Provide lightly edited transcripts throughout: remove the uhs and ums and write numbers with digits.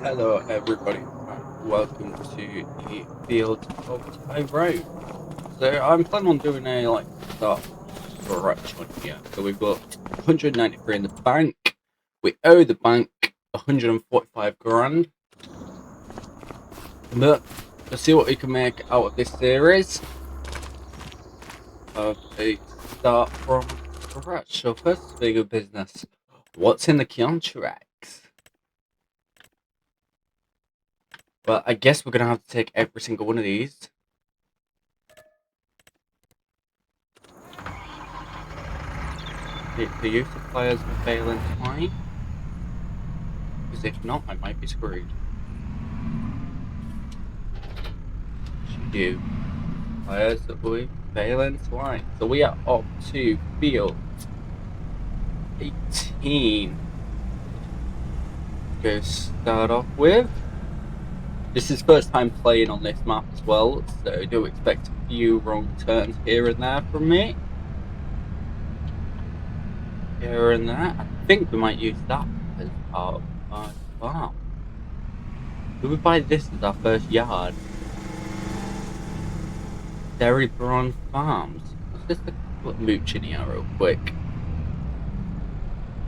Hello everybody, and welcome to the field of tyron. So I'm planning on doing a start scratch on here. So we've got 193 in the bank. We owe the bank 145 grand. But let's see what we can make out of this series of a start from scratch. So first big of business. What's in the contracts? Well, I guess we're gonna have to take every single one of these. The use of players will fail in time, because if not, I might be screwed. Do players that will fail in time. So we are up to field 18. Go start off with. This is first time playing on this map as well, so do expect a few wrong turns here and there from me. Here and there. I think we might use that as part of our farm. Do we buy this as our first yard? Dairy Bron Farms. Let's just put mooch in here real quick.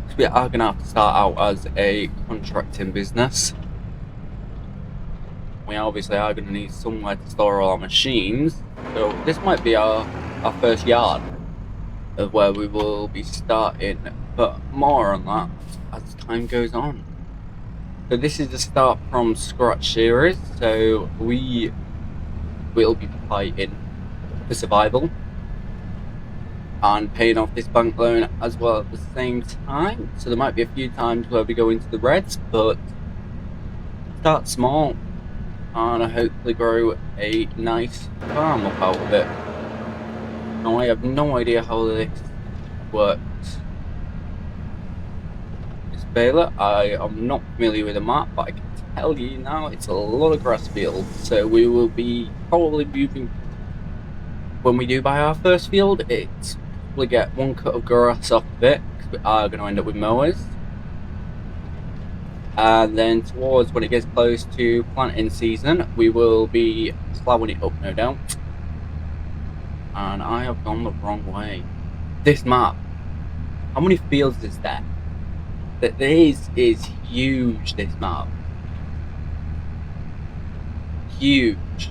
Because we are going to have to start out as a contracting business. We obviously are going to need somewhere to store all our machines. So this might be our first yard of where we will be starting. But more on that as time goes on. So this is the start from scratch series. So we will be fighting for survival and paying off this bank loan as well at the same time. So there might be a few times where we go into the reds, but start small and hopefully grow a nice farm up out of it. Now I have no idea how this works. This baler, I am not familiar with the map, but I can tell you now it's a lot of grass fields. So we will be probably moving. When we do buy our first field, it's probably get one cut of grass off of it, because we are going to end up with mowers. And then towards when it gets close to planting season, we will be ploughing it up, no doubt. And I have gone the wrong way. This map, how many fields is there? This is huge, this map. Huge.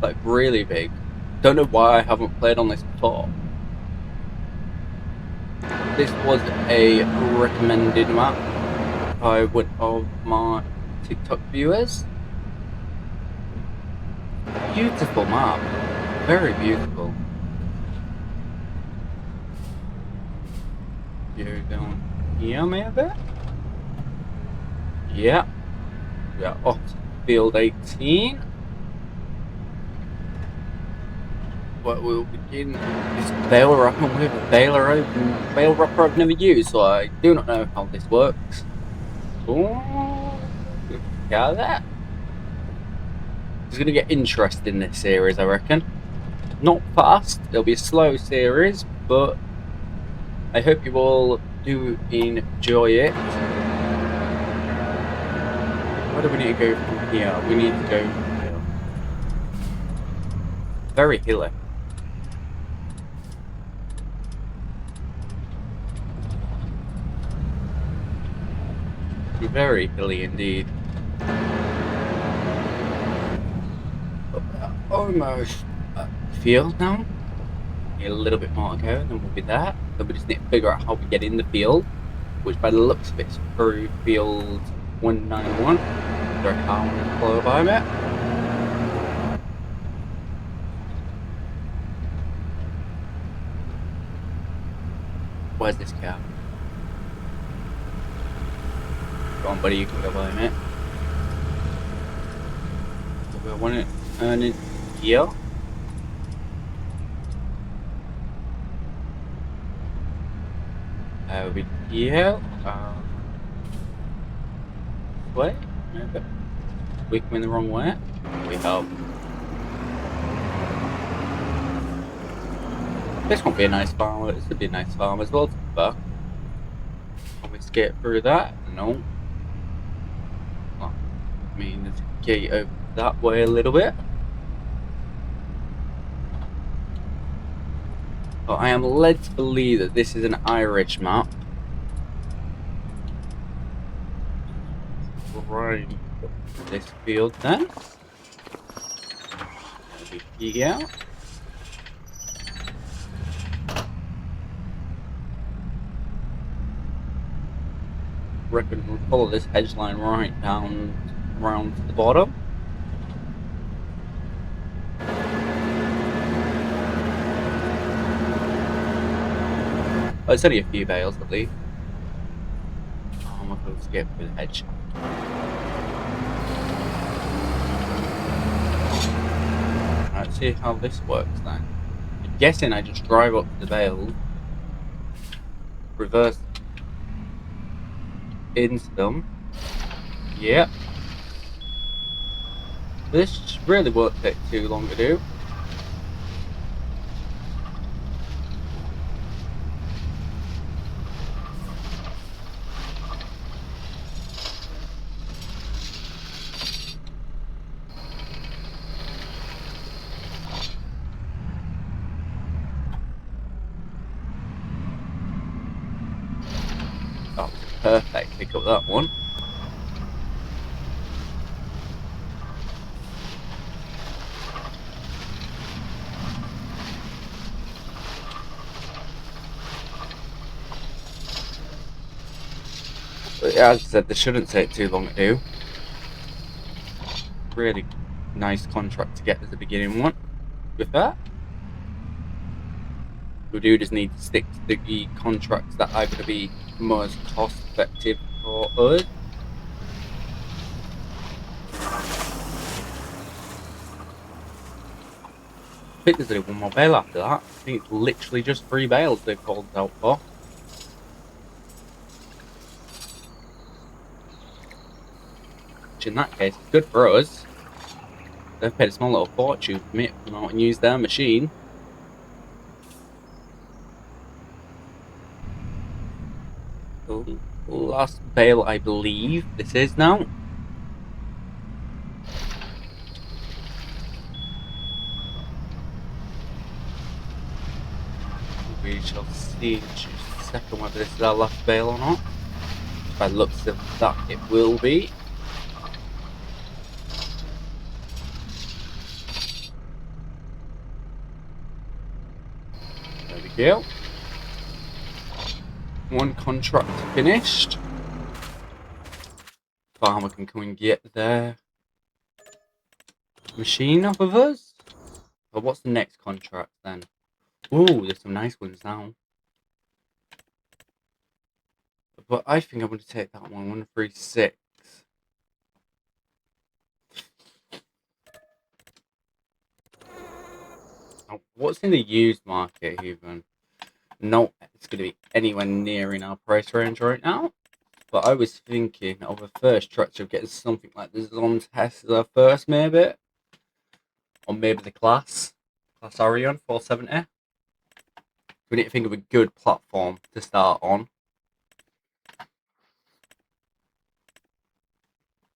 Like really big. Don't know why I haven't played on this before. This was a recommended map by one of my TikTok viewers. Beautiful map. Very beautiful. You're going here maybe? Yeah. We are off to field 18. But we'll begin this bale wrapper with a bale wrapper I've never used, so I do not know how this works. Oh, look at that. It's going to get interesting this series, I reckon. Not fast, it'll be a slow series, but I hope you all do enjoy it. Where do we need to go from here? We need to go here. Very hilly. Very hilly indeed. Almost field now. Need a little bit more to go, and then we'll be there. So we just need to figure out how we get in the field, which by the looks of it is through field 191. There are cars close by me. Where's this car? Go on, buddy, you can go by me. So we want to turn it here. Over here. Way? Maybe. We come in the wrong way. We help. This won't be a nice farm. This would be a nice farm as well. But we skate through that, No. Well, I mean, there's a gate over that way a little bit. But I am led to believe that this is an Irish map. Right up this field then. Over here. Reckon we'll follow this hedge line right down around to the bottom. Oh, it's only a few bales at least. I'm not going to skip through the hedge. Let's see how this works then. I'm guessing I just drive up to the bales, reverse into them. Yep. This really won't take too long to do. That was perfect. Pick up that one. But yeah, as I said, this shouldn't take too long to do. Really nice contract to get as a beginning one. With that, we do just need to stick to the contracts that are going to be most cost effective for us. I think there's only one more bale after that. I think it's literally just 3 bales they've called out for. Which in that case, it's good for us. They've paid a small little fortune for me to come out and use their machine. The last bale, I believe this is now. We shall see in just a second whether this is our last bale or not. If I look at that, it will be. There we go. One contract finished. Farmer can come and get their machine off of us. But what's the next contract then? Ooh, there's some nice ones now. But I think I'm going to take that one, 136. Now, what's in the used market even? No, it's going to be anywhere near in our price range right now. But I was thinking of a first tractor of getting something like this on test as our first, maybe. Or maybe the Class Orion 470. We need to think of a good platform to start on.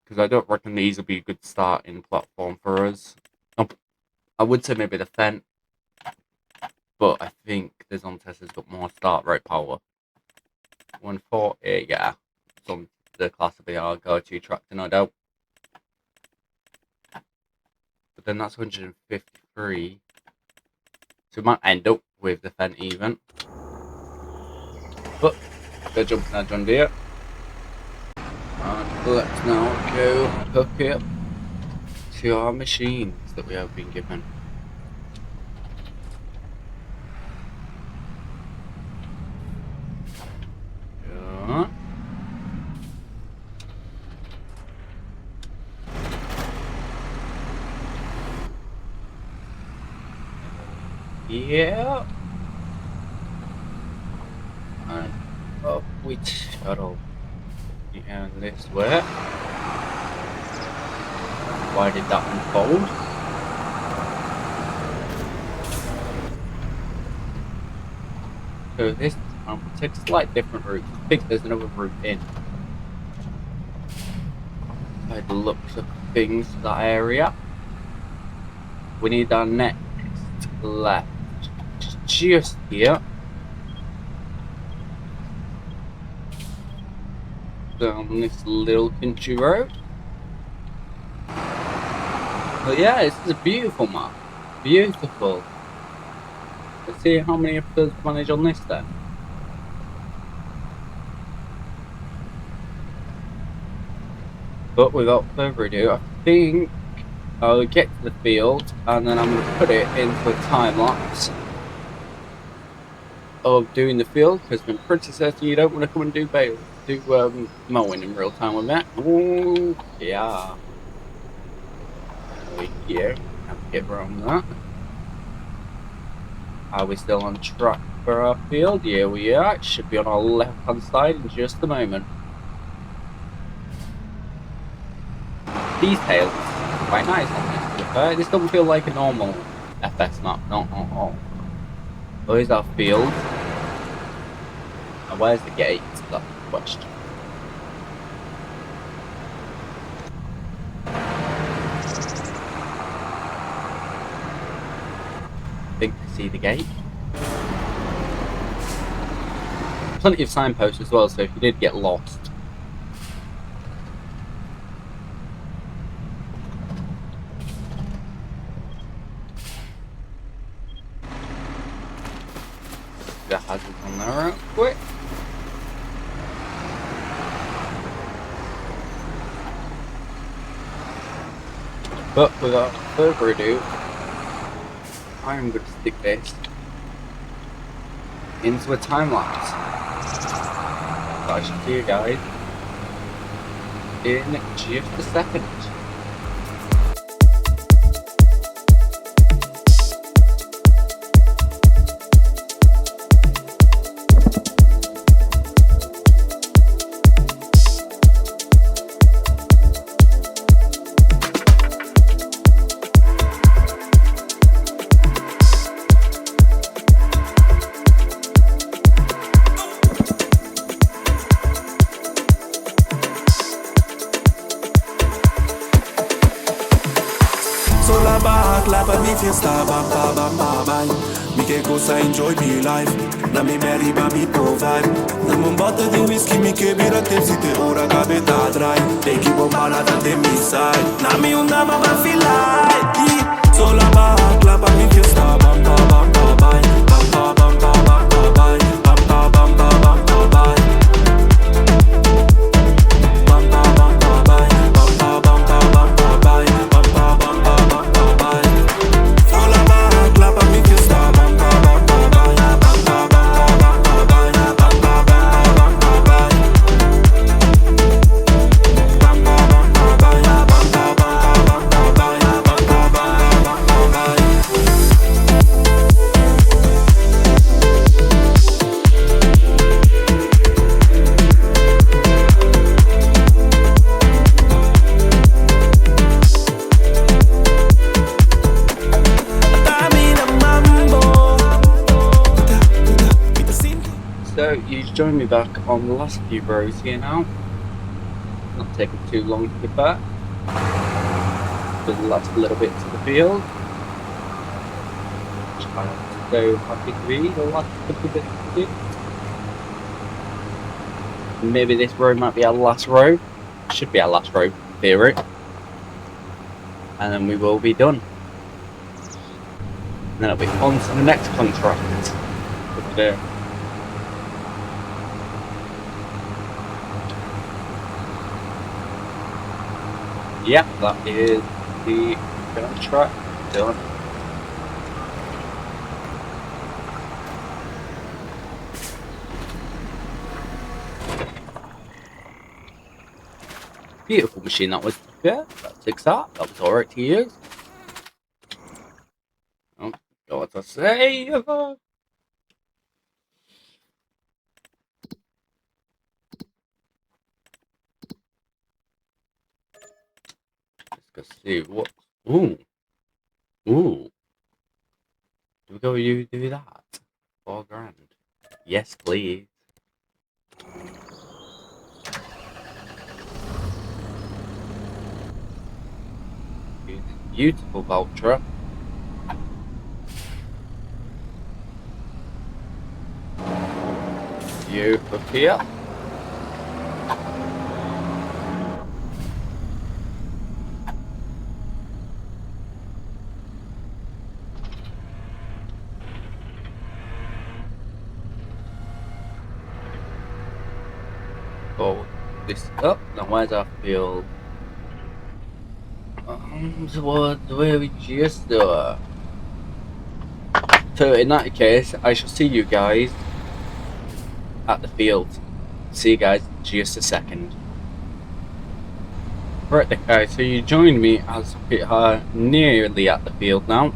Because I don't reckon these will be a good starting platform for us. I would say maybe the Fendt. But I think the Zontest has got more start rate power. 140, yeah. Some the Class will be our go-to tractor, no doubt. But then that's 153. So we might end up with the Fendt even. But go jump in our John Deere. And let's now go hook it up to our machines that we have been given. Yeah. And up we shuttle. And this way. Why did that unfold? So this takes a slight different route. I think there's another route in. by the looks of things to that area. We need our next left just here. Down this little country road. But yeah, this is a beautiful map. Beautiful. Let's see how many episodes manage on this then. But without further ado, I think I'll get to the field and then I'm going to put it into a time lapse of doing the field, because I'm pretty certain you don't want to come and do mowing in real time with that. Ooh, yeah. There we go. Can't get wrong with that. Are we still on track for our field? Yeah, we are. It should be on our left hand side in just a moment. Details quite nice on this, to be fair. This doesn't feel like a normal FS map, not at all. Where's our field? And where's the gate? That's the question. I think I see the gate. Plenty of signposts as well, so if you did get lost. The hazards on there real quick. But without further ado, I'm going to stick this into a time lapse. So I should see you guys in just a second. Clap at me fiesta, bam bam bam bam bam. Mi che cosa enjoy me life. Na mi meri ma mi provide. Dăm un bottă de whisky, mi che biră tepsite. Ora capeta dry. Te chi bombana tante mi sai. Na mi un dama va filai. Sola ba, clap at me fiesta, bam bam bam bam bam. Bam bam bam bam bam bam. Bam bam bam bam bam bam. Bam bam bam bam bam. Bam bam bam bam bam bam. Bam bam bam bam bam. So you joined me back on the last few rows here now. Not taking too long to get back. For the last little bit to the field. I'm so happy to be the last couple bits to do. Maybe this row might be our last row. Should be our last row, in theory. And then we will be done. And then it'll be on to the next contract. Over there. Yeah, that is the contract done. Beautiful machine that was. Yeah, that ticks that. That was alright to use. Oh, got what to say. Let's see what. Ooh. Do we go you do that? $4 grand. Yes, please. beautiful Valtra. You up here. Go this up. Now where's our field? Towards where we just are. So in that case, I shall see you guys at the field. See you guys in just a second. Right then guys, so you joined me as we are nearly at the field now.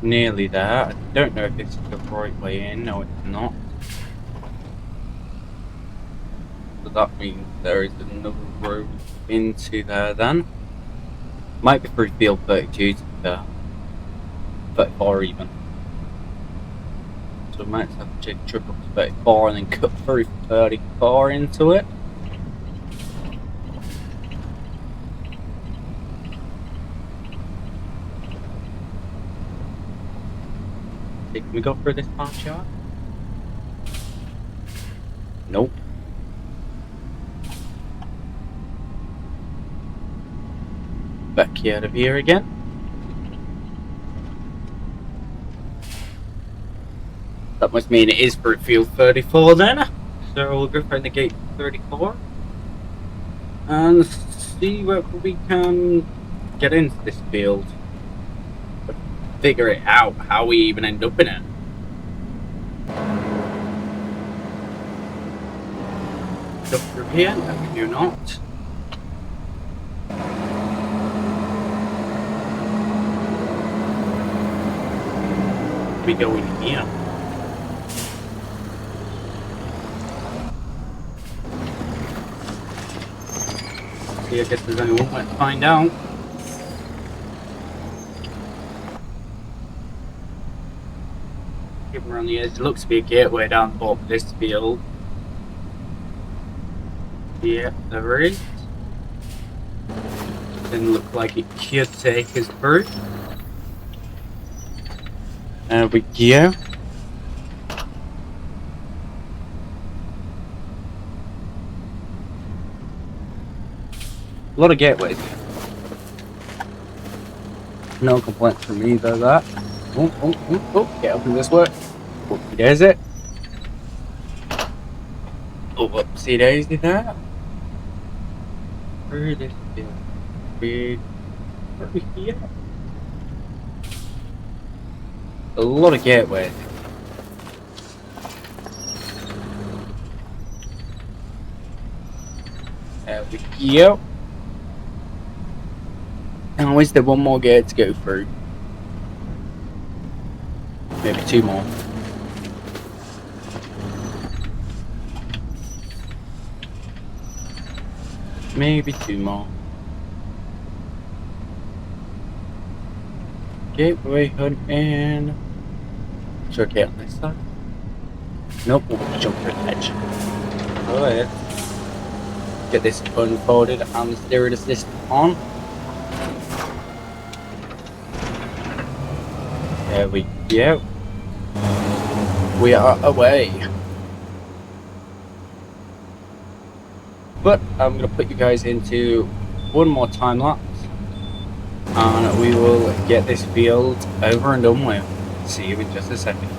Nearly there. I don't know if it's the right way in. No, it's not. So that means there is another road into there then. Might be through field 32 to there. 34 even. So we might have to take a trip up to 34 and then cut through 34 into it. Can we go through this part yard? Nope. Backyard of here again. That must mean it is for field 34 then. So we'll go find the gate 34 and see where we can get into this field. But figure it out how we even end up in it. Go through here? No, we do not. We go in here. See, I guess there's only one way to find out. Keep around the edge. It looks to be a gateway down the bottom of this field. Yeah, there is. Doesn't look like it could take us through. There we go. A lot of gateways. No complaints from either of that. Oh, get up in this way. Whoopsie daisy. Oh, whoopsie daisy there. Where is this big? Over here. A lot of gateways. There we go. Now is there one more gate to go through? Maybe two more. Maybe two more. Gateway hunting. Sure, okay, on this side. Nope, we'll jump through the edge. Go ahead. Get this unfolded and the steering assist on. There we go. We are away. But I'm going to put you guys into one more time lapse. And we will get this field over and done with. See you in just a second.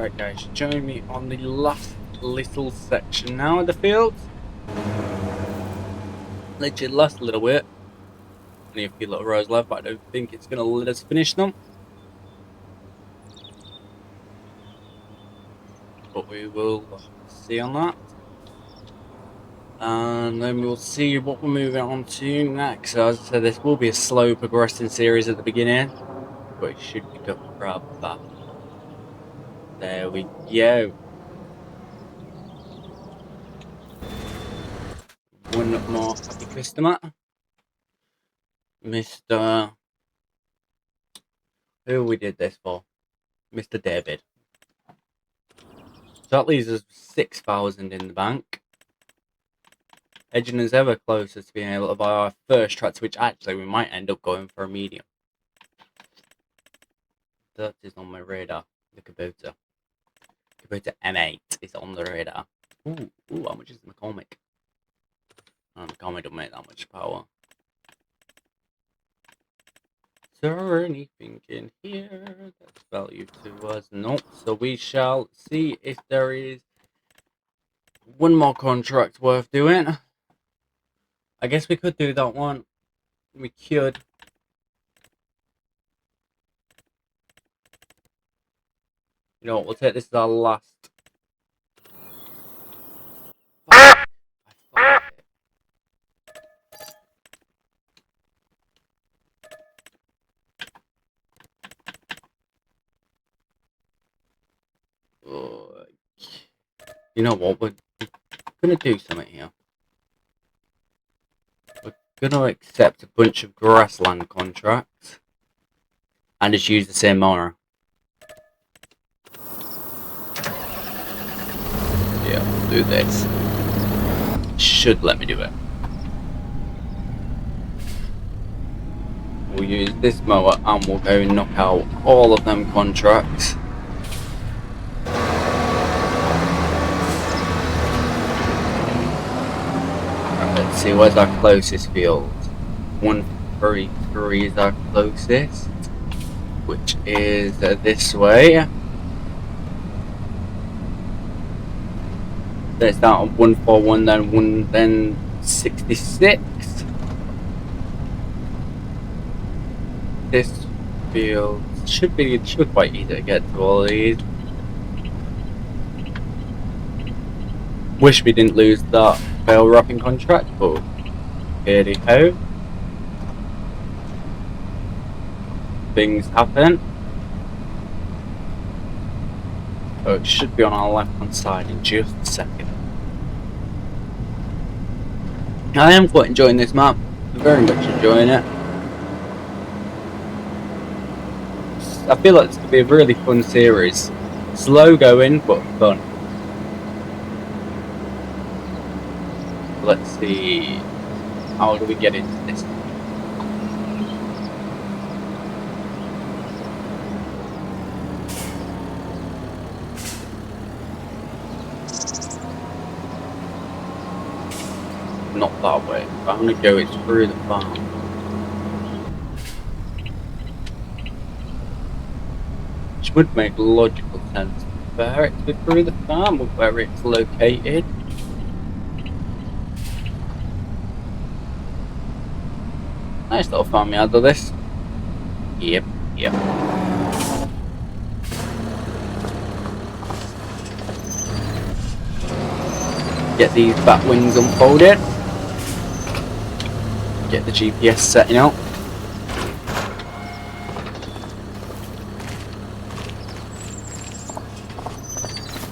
Right guys, join me on the last little section now of the field. Literally last little bit. Only a few little rows left, but I don't think it's going to let us finish them. But we will see on that. And then we'll see what we're moving on to next. So as I said, this will be a slow progressing series at the beginning, but it should pick up rather fast. There we go. One more happy customer. Mr. Who we did this for? Mr. David. So that leaves us 6,000 in the bank. Edging us ever closer to being able to buy our first tractor, which actually we might end up going for a medium. That is on my radar. The Kubota. Kubota M8 is on the radar. Ooh, how much is the McCormick? Oh, McCormick don't make that much power. Is there anything in here that's value to us? Nope. So we shall see if there is one more contract worth doing. I guess we could do that one. We could. You know what, we'll take this as our last. Fuck. I thought it. You know what, we're gonna do something here. We're gonna accept a bunch of grassland contracts and just use the same mower. Yeah, we'll do this. Should let me do it. We'll use this mower and we'll go knock out all of them contracts. Let's see, where's our closest field? 133 is our closest, which is this way. Let's start on 141, then 66. This field should be quite easy to get to all of these. Wish we didn't lose that bale wrapping contract, but here ho. Things happen. So it should be on our left hand side in just a second. I am quite enjoying this map. Very much enjoying it. I feel like it's going to be a really fun series. Slow going, but fun. Let's see. How do we get into this? Not that way. I'm going to go it through the farm. Which would make logical sense. Where it's through the farm, or where it's located. Nice little farm yard of this. Yep. Get these bat wings unfolded. Get the GPS setting up.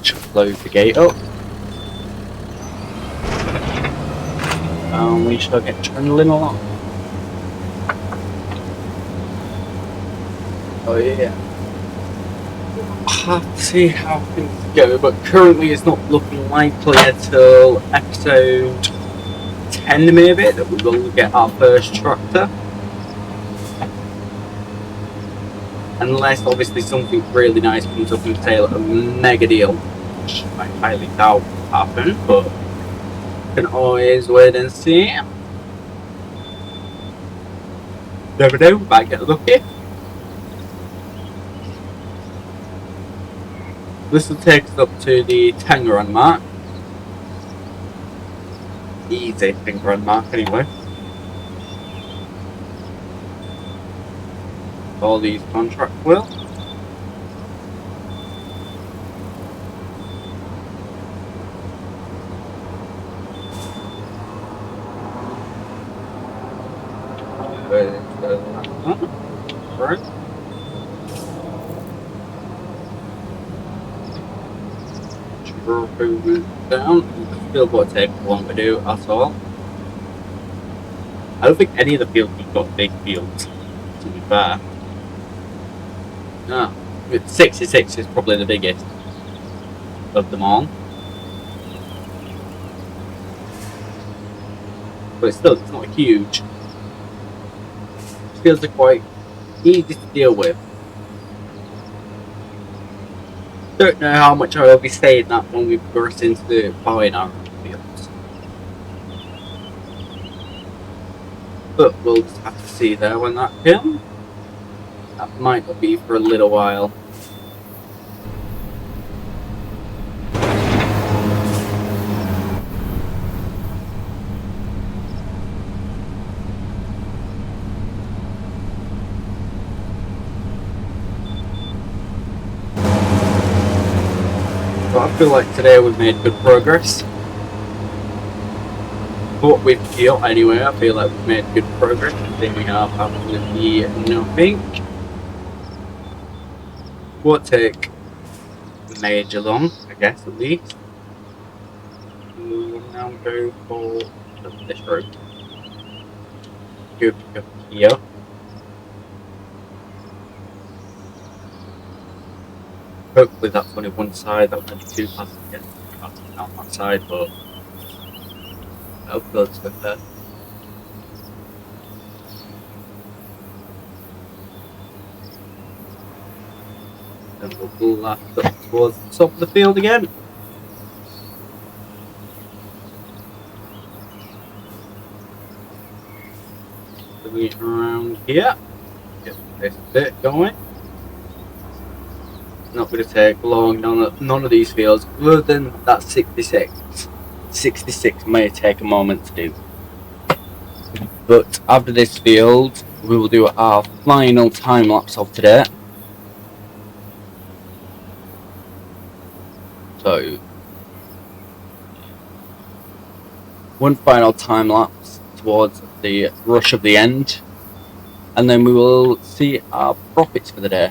Should close the gate up. And we shall get trundling along. Oh yeah. I'll have to see how things go, but currently it's not looking likely until episode 10 maybe that we will get our first tractor. Unless obviously something really nice comes up and say like a mega deal, which I highly doubt will happen, but you can always wait and see. Never know, we might get lucky. This will take us up to the 10 grand mark. Easy 10 grand mark anyway. All these contracts will. Right. Movement down. The field won't take long to do at all. I don't think any of the fields have got big fields, to be fair. No, 66 is probably the biggest of them all. But still, it's not huge. Fields are quite easy to deal with. Don't know how much I will be saying that when we burst into the buying our fields. But we'll just have to see there when that comes. That might not be for a little while. But I feel like today we've made good progress. But with Keel anyway, I feel like we've made good progress. I think we have absolutely nothing. Won't take major long, I guess, at least. We will now go for this road. Go here. Hopefully that's only one side, that might be two passes again. Out that side, but hopefully it's good there. And we'll pull that up towards the top of the field again. Bring it around here. Get this bit going. Not going to take long, none of these fields, other than that 66. 66 may take a moment to do. But after this field, we will do our final time lapse of today. So, one final time lapse towards the rush of the end, and then we will see our profits for the day.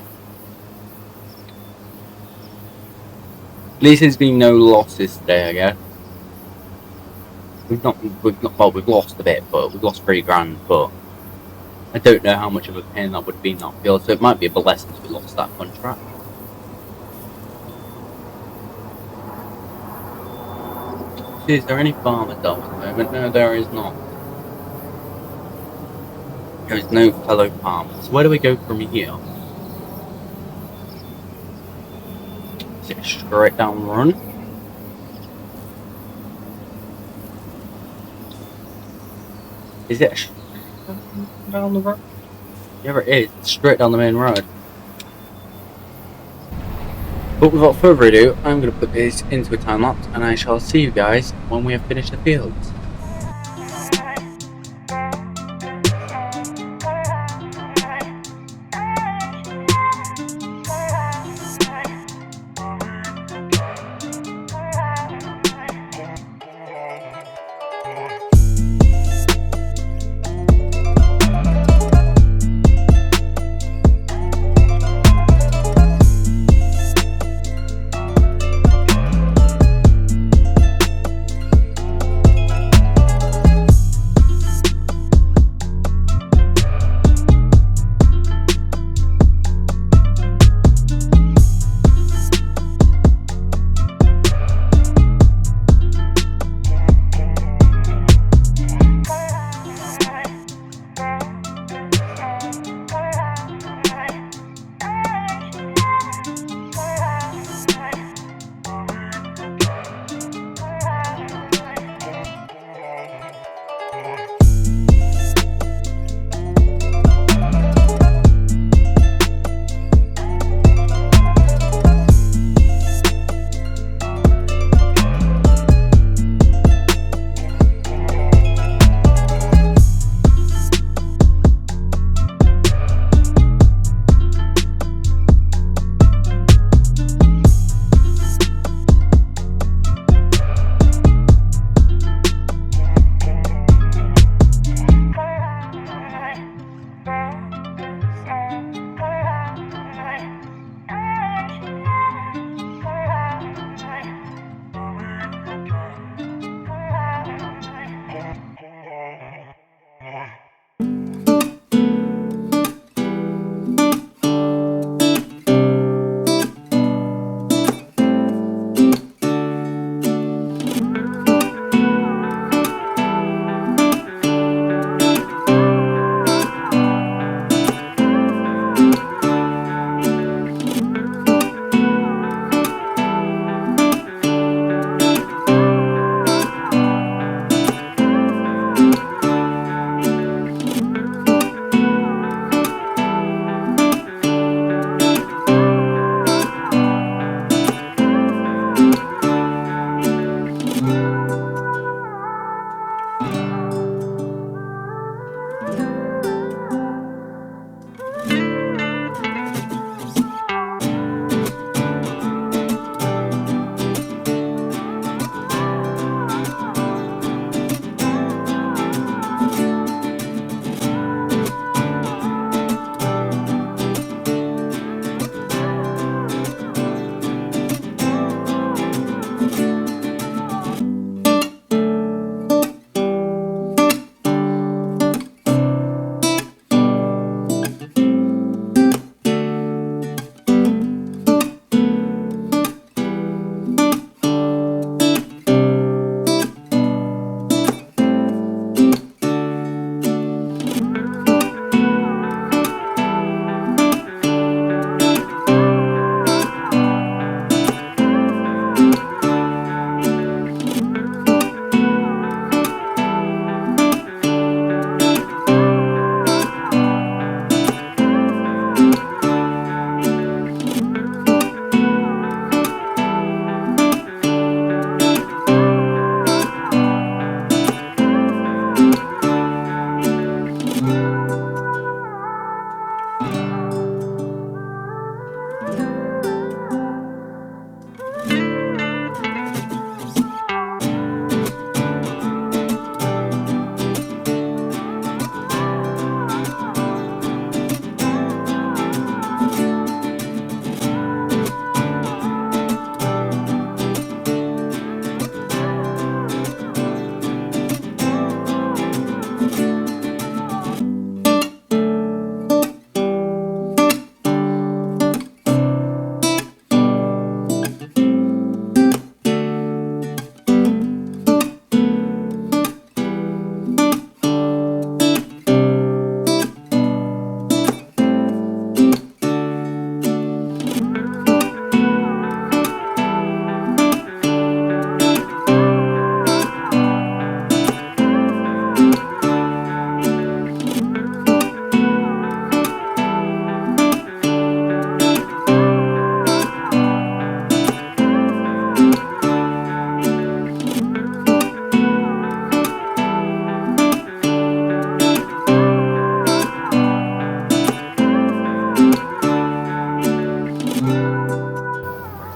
At least there's been no losses today, I guess. We've lost a bit, but we've lost 3 grand, but I don't know how much of a pain that would be in that field, so it might be a blessing if we lost that contract. See, is there any farmers down at the moment? No, there is not. There is no fellow farmers. Where do we go from here? Is it a straight down run? Is it a straight down the road? Yeah, it is. It's straight down the main road. But without further ado, I'm going to put this into a time lapse, and I shall see you guys when we have finished the fields.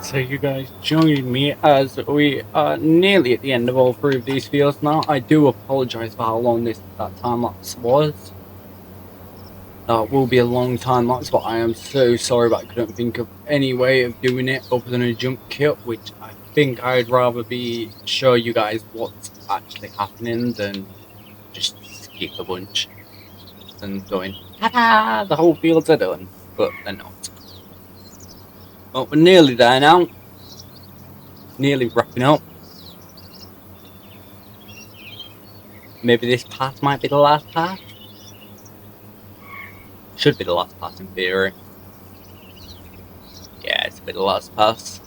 So you guys join me as we are nearly at the end of all three of these fields now. I do apologise for how long that time lapse was. That will be a long time lapse, but I am so sorry, but I couldn't think of any way of doing it other than a jump cut, which I think I'd rather show you guys what's actually happening than just skip a bunch and going, ta-da, the whole fields are done, but they're not. Well, we're nearly there now. Nearly wrapping up. Maybe this pass might be the last pass. Should be the last pass in theory. Yeah, it's be the last pass.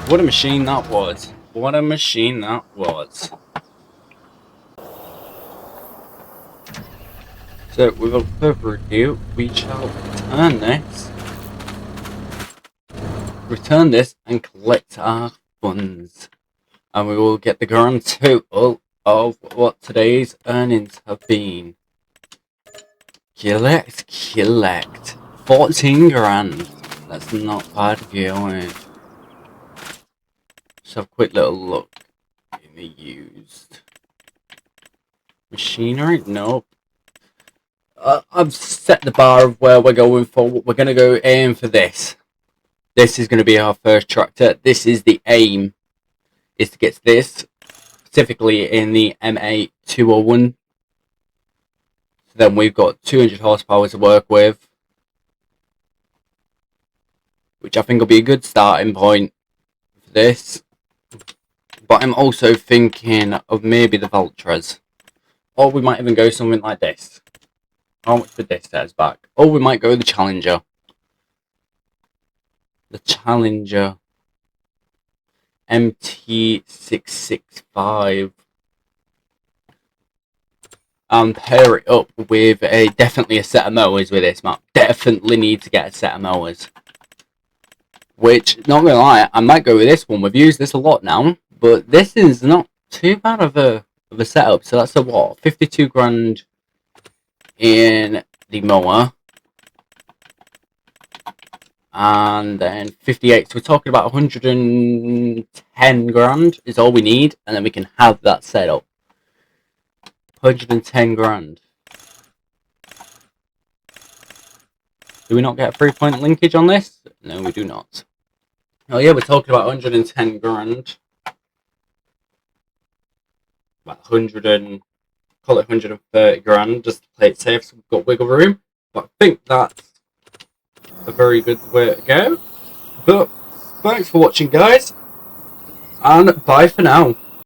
What a machine that was. What a machine that was. So, without further ado, we shall return this and collect our funds. And we will get the grand total of what today's earnings have been. Collect. 14 grand. That's not bad going. Just have a quick little look in the used machinery. Nope. I've set the bar of where we're going for. We're going to go aim for this. This is going to be our first tractor. This is the aim, is to get this, specifically in the MA201. So then we've got 200 horsepower to work with, which I think will be a good starting point for this. But I'm also thinking of maybe the Valtres. Or we might even go something like this. How much would this set us back? Or we might go the Challenger. The Challenger MT665. And pair it up with definitely a set of mowers with this map. Definitely need to get a set of mowers. Which, not gonna lie, I might go with this one. We've used this a lot now, but this is not too bad of a setup. So that's a what? 52 grand in the mower. And then 58. So we're talking about 110 grand is all we need, and then we can have that set up. 110 grand. Do we not get a 3-point linkage on this? No, we do not. Oh yeah, we're talking about 110 grand. About 100 and call it 130 grand just to play it safe, so we've got wiggle room. But I think that's a very good way to go. But thanks for watching, guys, and bye for now.